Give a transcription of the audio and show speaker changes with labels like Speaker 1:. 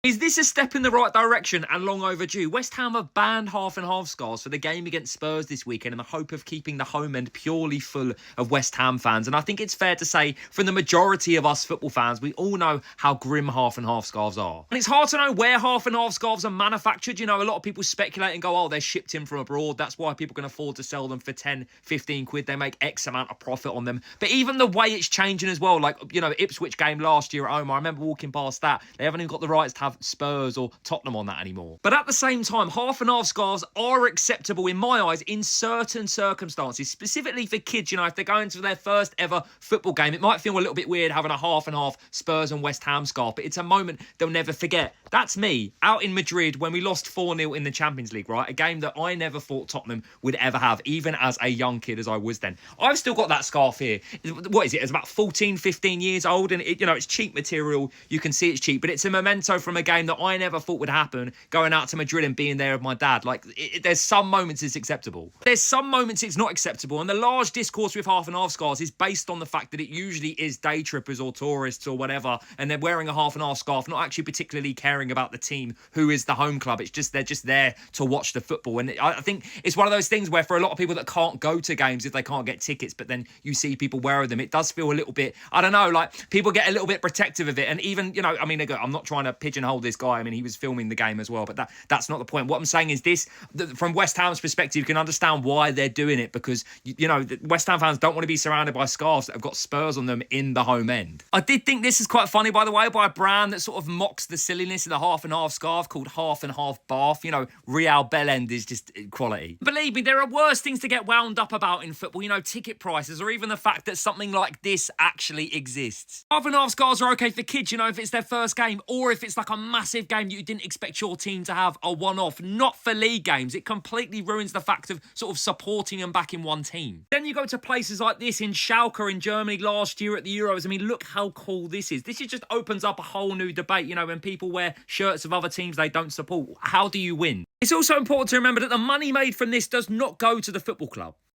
Speaker 1: Is this a step in the right direction and long overdue? West Ham have banned half and half scarves for the game against Spurs this weekend in the hope of keeping the home end purely full of West Ham fans. And I think it's fair to say, from the majority of us football fans, we all know how grim half and half scarves are. And it's hard to know where half and half scarves are manufactured. You know, a lot of people speculate and go, oh, they're shipped in from abroad. That's why people can afford to sell them for 10, 15 quid. They make X amount of profit on them. But even the way it's changing as well, like, you know, Ipswich game last year at home, I remember walking past that. They haven't even got the rights to have Spurs or Tottenham on that anymore. But at the same time, half and half scarves are acceptable in my eyes in certain circumstances, specifically for kids. You know, if they're going to their first ever football game, it might feel a little bit weird having a half and half Spurs and West Ham scarf, but it's a moment they'll never forget. That's me out in Madrid when we lost 4-0 in the Champions League, right? A game that I never thought Tottenham would ever have, even as a young kid as I was then. I've still got that scarf here. What is it? It's about 14, 15 years old, and it, you know, it's cheap material. You can see it's cheap, but it's a memento from a game that I never thought would happen, going out to Madrid and being there with my dad. Like, there's some moments it's acceptable. There's some moments it's not acceptable, and the large discourse with half and half scarves is based on the fact that it usually is day trippers or tourists or whatever, and they're wearing a half and half scarf, not actually particularly caring about the team who is the home club. It's just they're just there to watch the football. And I think it's one of those things where for a lot of people that can't go to games if they can't get tickets, but then you see people wearing them, it does feel a little bit, I don't know, like people get a little bit protective of it. And even, you know, I mean, I'm not trying to pigeonhole this guy. I mean, he was filming the game as well, but that's not the point. What I'm saying is this, from West Ham's perspective, you can understand why they're doing it, because, you know, West Ham fans don't want to be surrounded by scarves that have got Spurs on them in the home end. I did think this is quite funny, by the way, by a brand that sort of mocks the silliness of the half and half scarf called Half and Half Bath. You know, Real Bellend is just quality. Believe me, there are worse things to get wound up about in football, you know, ticket prices, or even the fact that something like this actually exists. Half and half scarves are okay for kids, you know, if it's their first game, or if it's like a massive game you didn't expect your team to have a one-off. Not for league games. It completely ruins the fact of sort of supporting and backing one team. Then you go to places like this in Schalke in Germany last year at the Euros. I mean, look how cool this is. This just opens up a whole new debate, you know, when people wear shirts of other teams they don't support. How do you win? It's also important to remember that the money made from this does not go to the football club.